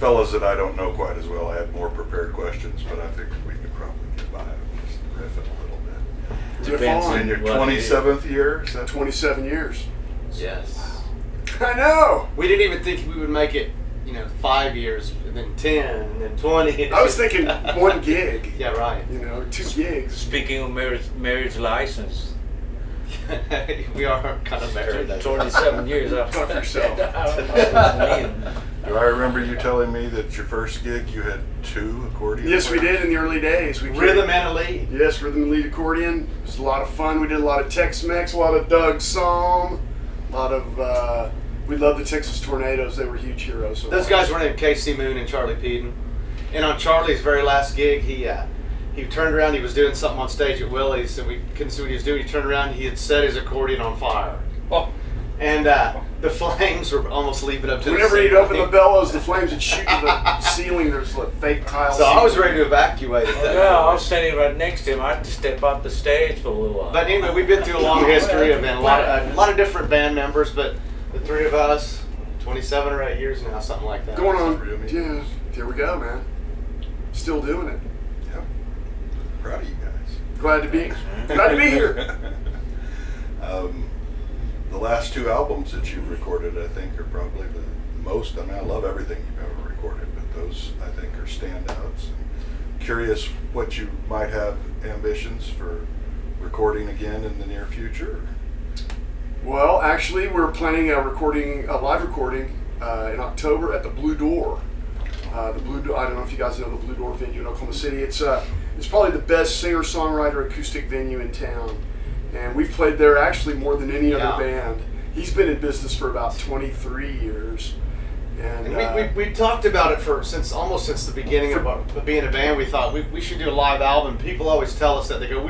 fellas that I don't know quite as well, I had more prepared questions, but I figured we could probably get by it, just riffing a little bit. Depends In your 27th year? Is that 27 years. Yes. I know. We didn't even think we would make it, 5 years, and then 10, and then 20. I was thinking one gig. Yeah, right. 2 gigs. Speaking of marriage license, We are kind of married. 27 years after. Talk for yourself. Do I remember you telling me that your first gig you had 2 accordion Yes, we players? did in the early days. We Rhythm and a lead. Yes, rhythm and lead accordion. It was a lot of fun. We did a lot of Tex-Mex, a lot of Doug Psalm, a lot of. We loved the Texas Tornadoes. They were huge heroes. Those guys were named Casey Moon and Charlie Peden. And on Charlie's very last gig, he turned around. He was doing something on stage at Willie's, and we couldn't see what he was doing. He turned around. He had set his accordion on fire. Oh. And the flames were almost leaping up to Whenever the he'd ceiling. open the bellows, the flames would shoot to the ceiling. There's like fake tiles. So I was ready to evacuate it. Yeah, I was standing right next to him. I had to step off the stage for a little while. But anyway, we've been through a long history of a lot of different band members, but the 3 of us, 27 or 8 years now, something like that. Going on. Really? Yeah, here we go, man. Still doing it. Yeah. Proud of you guys. Glad to be here. The last 2 albums that you've recorded, I think, are probably the most. I mean, I love everything you've ever recorded, but those, I think, are standouts. Curious what you might have ambitions for recording again in the near future. Well, actually, we're planning a live recording in October at the Blue Door. The Blue Door. I don't know if you guys know the Blue Door venue in Oklahoma City. It's probably the best singer-songwriter acoustic venue in town. And we've played there actually more than any other band. He's been in business for about 23 years. And we talked about it since the beginning of being a band. We thought we should do a live album. People always tell us that. They go,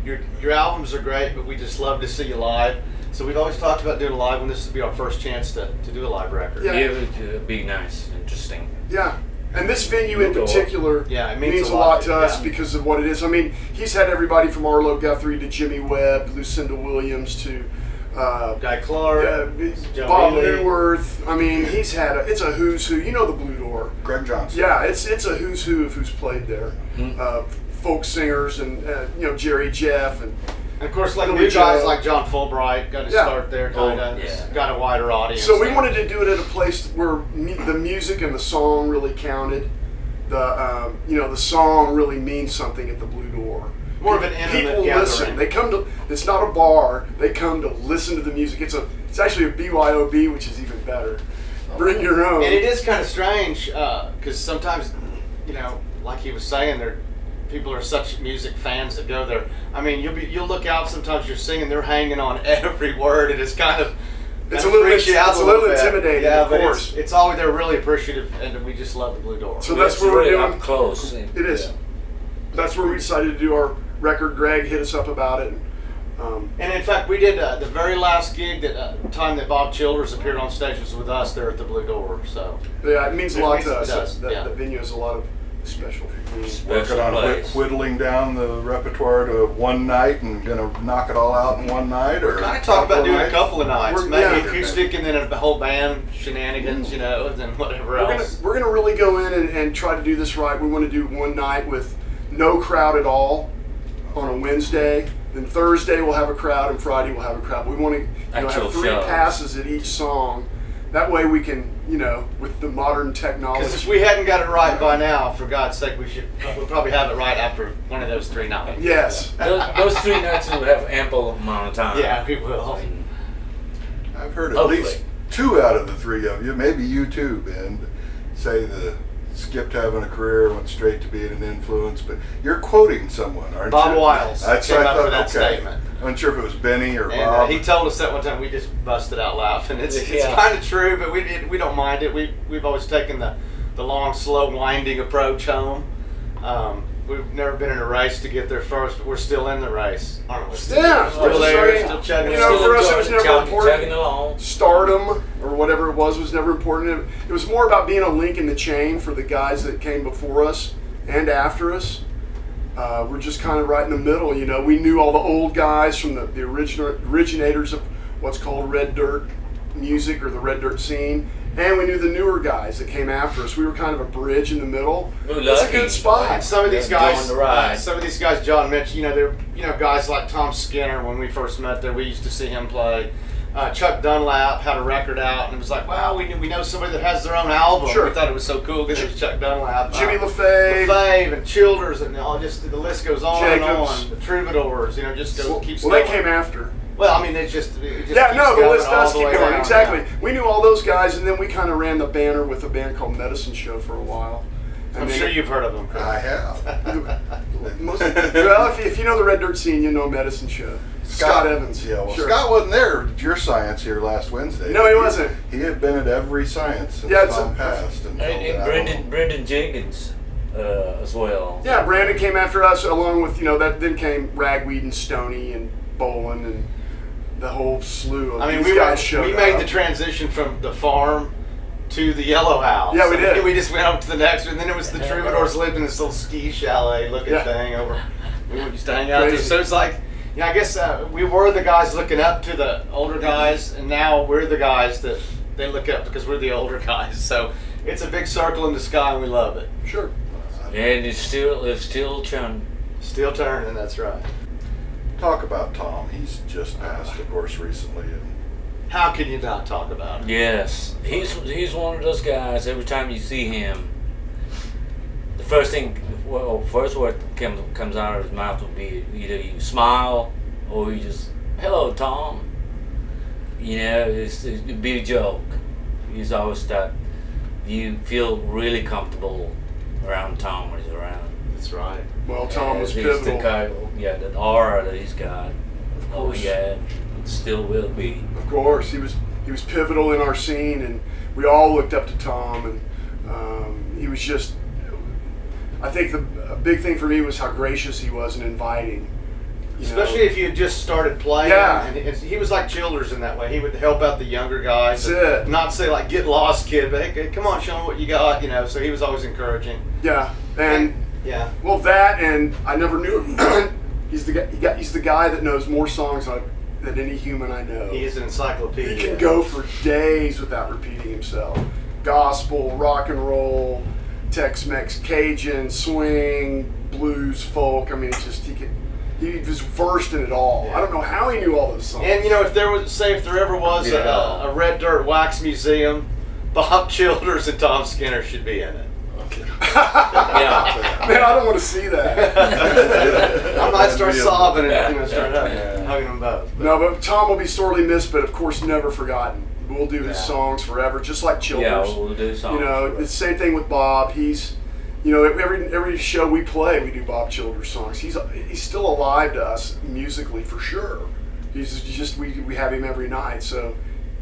your albums are great, but we just love to see you live. So we've always talked about doing a live one. This would be our first chance to do a live record. Yeah, it would be nice, interesting. Yeah. And this venue in particular it means a lot to us because of what it is. I mean, he's had everybody from Arlo Guthrie to Jimmy Webb, Lucinda Williams to Guy Clark, Bob Newworth. I mean, it's a who's who. You know the Blue Door. Greg Johnson. Yeah, it's a who's who of who's played there. Folk singers and Jerry Jeff and of course, like Billy new guys Joe. like John Fulbright got to start there, got a wider audience. So we wanted to do it at a place where the music and the song really counted. The song really means something at the Blue Door. More of an intimate people gathering. Listen. They come to. It's not a bar. They come to listen to the music. It's actually a BYOB, which is even better. Bring your own. And it is kind of strange because sometimes, like he was saying, people are such music fans that go there. I mean, you'll look out sometimes. You're singing, they're hanging on every word, and it's kind of it's a little bit. intimidating. Yeah, of but course. it's always they're really appreciative, and we just love the Blue Door. So that's what we're doing. Up close. It is. Yeah. That's where we decided to do our record. Greg hit us up about it. And in fact, we did the very last gig time that Bob Childers appeared on stage was with us there at the Blue Door. So yeah, it means a lot to us. It does, The venue has a lot of special meaning. Working on whittling down the repertoire to one night and gonna knock it all out in one night, or kind of talk about doing a couple of nights, maybe yeah. acoustic and then a whole band shenanigans, and then whatever else. We're gonna really go in and try to do this right. We want to do one night with no crowd at all on a Wednesday. Then Thursday we'll have a crowd, and Friday we'll have a crowd. We want to have 3 passes at each song. That way we can, with the modern technology. Because if we hadn't got it right by now, for God's sake, we'll probably have it right after one of those 3 nights. Yes. Those 3 nights will have ample amount of time. Yeah, we will. I've heard at least 2 out of the 3 of you, maybe you too, Ben, say the skipped having a career, went straight to being an influence, but you're quoting someone, aren't you? Bob Wiles That's came what I up thought. with that statement. I wasn't sure if it was Benny or And Bob. he told us that one time. We just busted out laughing. It's kind of true, but we don't mind it. We've always taken the long, slow, winding approach home. We've never been in a race to get there first, but we're still in the race, aren't we? Yeah, still there, still chugging. For us, it was never important. Chugging along. Stardom or whatever it was never important. It was more about being a link in the chain for the guys that came before us and after us. We're just kind of right in the middle. We knew all the old guys from the originators of what's called red dirt music or the red dirt scene, and we knew the newer guys that came after us. We were kind of a bridge in the middle. We're It's a lucky. good spot. And some of these Yeah, guys, going to ride. some of these guys, John mentioned, they're guys like Tom Skinner. When we first met there, we used to see him play. Chuck Dunlap had a record out, and it was like, wow, we know somebody that has their own album. Sure. We thought it was so cool because it was Chuck Dunlap. Jimmy LaFave. And Childers, and just the list goes on Jacobs. and on. The Troubadours, just keeps Well, going. they came after. Well, I mean, it just Yeah, keeps no, the going list all does the keep way going. down, Exactly. yeah. We knew all those guys, and then we kind of ran the banner with a band called Medicine Show for a while. And I'm then sure you've heard of them. Chris. I have. Well, if you know the Red Dirt scene, you know Medicine Show. Scott Evans. Yeah, well, Sure. Scott wasn't there at your science here last Wednesday. No, he wasn't. He had been at every science since Yeah, it's Tom a- passed. And And Brendan Jenkins as well. Yeah, Brandon came after us, along with that. Then came Ragweed and Stoney and Bolin and the whole slew of I mean, these guys we showed made up. the transition from the farm to the Yellow House. Yeah, we And did. we just went up to the next one. And then it was the Troubadours lived in this little ski chalet looking Yeah. thing over. We used to hang out there. Crazy. So it's like, I guess we were the guys looking up to the older guys, and now we're the guys that they look up because we're the older guys. So it's a big circle in the sky, and we love it. Sure. And it's still trying. Still turning, that's right. Talk about Tom. He's just passed, of course, recently. And How can you not talk about it? Yes, he's one of those guys. Every time you see him, the first word comes out of his mouth will be either you smile or you just, hello, Tom. It'd be a joke. He's always that you feel really comfortable around Tom when he's around. That's right. Well, Tom was He's pivotal. the guy, that aura that he's got. Of Oh, course. yeah, still will be. Of course, he was pivotal in our scene, and we all looked up to Tom. And he was just. I think a big thing for me was how gracious he was and inviting. Especially if you had just started playing. Yeah. And he was like Childers in that way. He would help out the younger guys. That's it. Not say like, get lost, kid, but hey, come on, show me what you got, So he was always encouraging. Yeah, and Yeah. well, that and I never knew. He's the guy that knows more songs than any human I know. He is an encyclopedia. He can go for days without repeating himself. Gospel, rock and roll, Tex-Mex, Cajun, swing, blues, folk. I mean, it's just he was versed in it all. Yeah. I don't know how he knew all those songs. And if there ever was Yeah. a Red Dirt Wax Museum, Bob Childers and Tom Skinner should be in it. Yeah. Man, I don't want to see that. I might start sobbing Yeah. and start Yeah. hugging them both. But No, but Tom will be sorely missed, but of course never forgotten. We'll do his Yeah. songs forever, just like Childers. Yeah, we'll do songs. It's the same thing with Bob. He's, every show we play, we do Bob Childers songs. He's still alive to us musically for sure. He's just we have him every night, so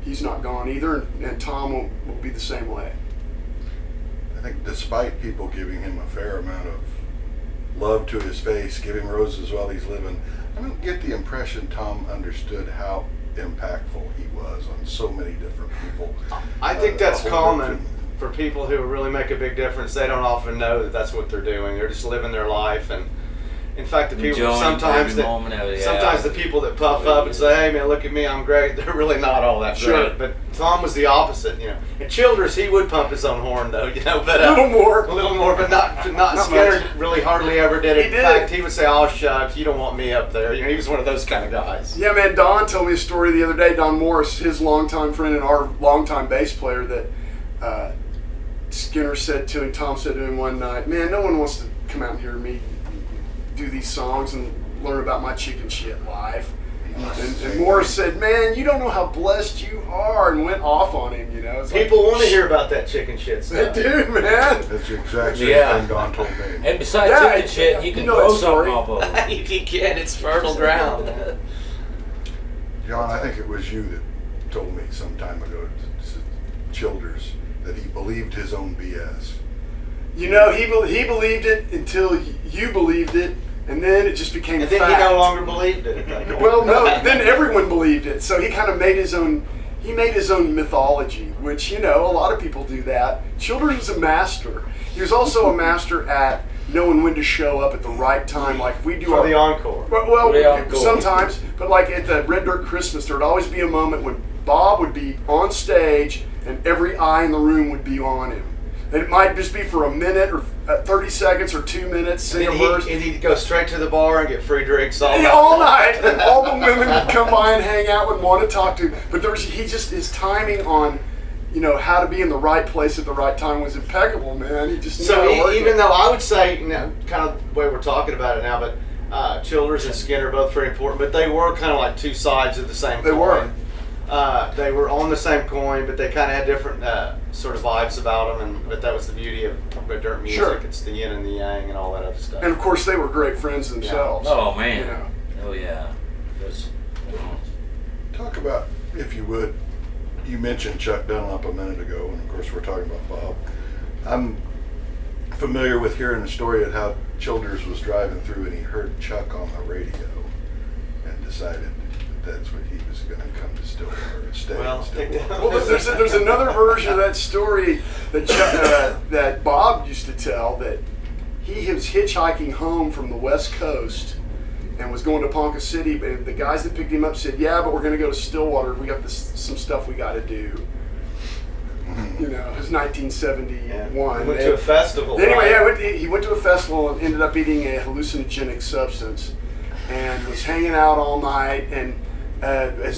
he's not gone either. And Tom will be the same way. I think despite people giving him a fair amount of love to his face, giving roses while he's living, I don't get the impression Tom understood how impactful he was on so many different people. I think that's a whole bunch common for people who really make a big difference. They don't often know that that's what they're doing. They're just living their life. And in fact, the people Enjoying sometimes every moment of it, yeah. sometimes the people that puff up and say, "Hey man, look at me, I'm great," they're really not all that Sure. great. But Tom was the opposite, And Childers, he would pump his own horn though, but A little more. a little more, but not Not Skinner. much. Really, hardly ever did it. He In did. fact, he would say, "Oh shucks, you don't want me up there." He was one of those kind of guys. Yeah, man. Don told me a story the other day. Don Morris, his longtime friend and our longtime bass player, that Skinner said to him. Tom said to him one night, "Man, no one wants to come out and hear me do these songs and learn about my chicken shit live." And Morris said, "Man, you don't know how blessed you are," and went off on him. It's like, People want to hear about that chicken shit They stuff. do, man. That's the exact same Yeah. thing Don told me. And besides Yeah, chicken shit, you can know grow that story. something off of it. You can. It's fertile ground. John, I think it was you that told me some time ago, Childers, that he believed his own BS. He believed it until you believed it, and then it just became And then fact. he no longer believed it. Well, no, then everyone believed it. So he kind of made his own. He made his own mythology, which a lot of people do that. Childers was a master. He was also a master at knowing when to show up at the right time. Like we do For the encore. Well, The encore. sometimes, but like at the Red Dirt Christmas, there would always be a moment when Bob would be on stage and every eye in the room would be on him. And it might just be for a minute or 30 seconds or 2 minutes, sing a verse. And he'd go straight to the bar and get free drinks all Yeah, night. all night, and all the women would come by and hang out and want to talk to him. But his timing on, how to be in the right place at the right time was impeccable, man. He just knew how to work even it. though I would say, kind of the way we're talking about it now, but Childers and Skinner are both very important, but they were kind of like two sides of the same coin. They were. They were on the same coin, but they kind of had different sort of vibes about them, but that was the beauty of Red Dirt music. Sure. It's the yin and the yang and all that other stuff. And of course, they were great friends themselves. Oh man. You know. Oh yeah. Talk about, if you would, you mentioned Chuck Dunlap a minute ago, and of course we're talking about Bob. I'm familiar with hearing the story of how Childers was driving through and he heard Chuck on the radio and decided that's what he was going to come to Stillwater and stay in Stillwater. Well, there's another version of that story that that Bob used to tell, that he was hitchhiking home from the West Coast and was going to Ponca City, but the guys that picked him up said, "Yeah, but we're going to go to Stillwater. We got some stuff we got to do." It was 1971. He went to a festival. Anyway, right? he went to a festival and ended up eating a hallucinogenic substance and was hanging out all night. And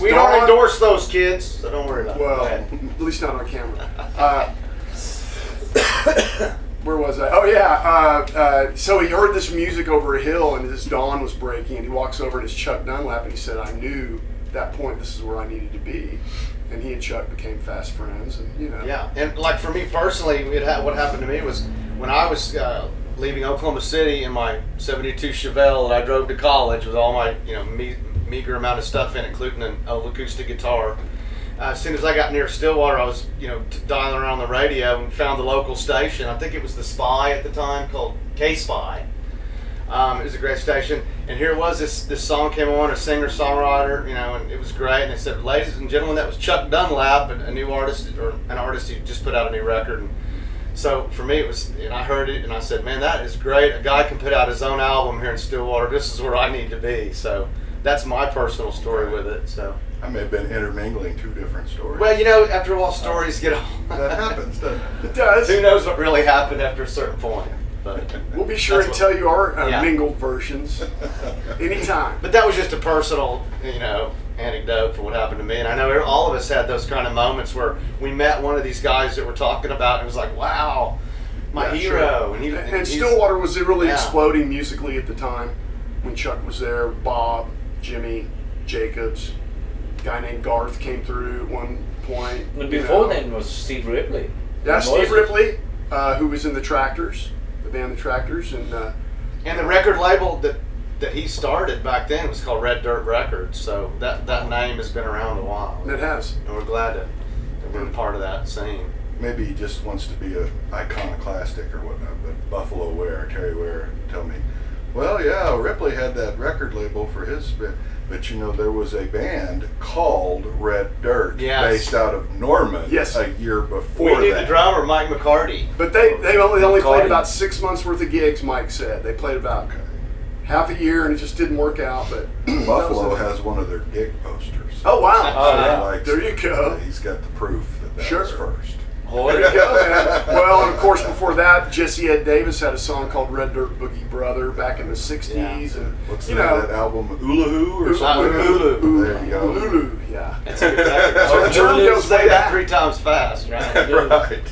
we don't endorse those kids, so don't worry about it. Well, Go ahead. at least not on camera. Where was I? Oh yeah. So he heard this music over a hill, and this dawn was breaking, and he walks over and it's Chuck Dunlap, and he said, "I knew at that point this is where I needed to be." And he and Chuck became fast friends, and Yeah, and like for me personally, what happened to me was when I was leaving Oklahoma City in my '72 Chevelle that I drove to college with all my meager amount of stuff in it, including an old acoustic guitar. As soon as I got near Stillwater, I was dialing around the radio and found the local station. I think it was the Spy at the time, called K-Spy. It was a great station, and here it was. This song came on, a singer-songwriter, and it was great. And they said, "Ladies and gentlemen, that was Chuck Dunlap, a new artist, or an artist who just put out a new record." And so for me, it was, and I heard it, and I said, "Man, that is great. A guy can put out his own album here in Stillwater. This is where I need to be." So that's my personal story with it. So I may have been intermingling two different stories. well, after a while, stories get on. That happens, doesn't it? it does. Who knows what really happened after a certain point? But We'll be sure to That's tell you our Yeah. mingled versions anytime. But that was just a personal, anecdote for what happened to me. And I know all of us had those kind of moments where we met one of these guys that we're talking about, and it was like, wow, my Yeah, hero. sure. And And he's- Stillwater was really Yeah. exploding musically at the time when Chuck was there. Bob, Jimmy, Jacobs, a guy named Garth came through at one point. But before then was Steve Ripley. Yeah, What Steve was it? Ripley, who was in the Tractors, the band The Tractors, and And the record label that he started back then was called Red Dirt Records. So that name has been around a while. it has. And we're glad that we're part of that scene. Maybe he just wants to be a iconoclastic or whatnot, but Buffalo Ware, Terry Ware, tell me, well, yeah, Ripley had that record label for his band, but there was a band called Red Dirt, Yes. based out of Norman, Yes. a year before We knew that. the drummer, Mike McCarty. But they only played Cardi. about 6 months worth of gigs, Mike said. They played about half a year, and it just didn't work out. But Buffalo that was it. has one of their gig posters. Oh wow! Oh, yeah. Like, There you go. He's got the proof that Sure. was first. There you go, man. Well, and of course, before that, Jesse Ed Davis had a song called Red Dirt Boogie Brother back in the 60s. And, What's you that, know, that album, Oolahu or something? Ulu. There you go. Lulu, yeah. That's a good record. So the term goes Say way that back. 3 times fast, right? Right.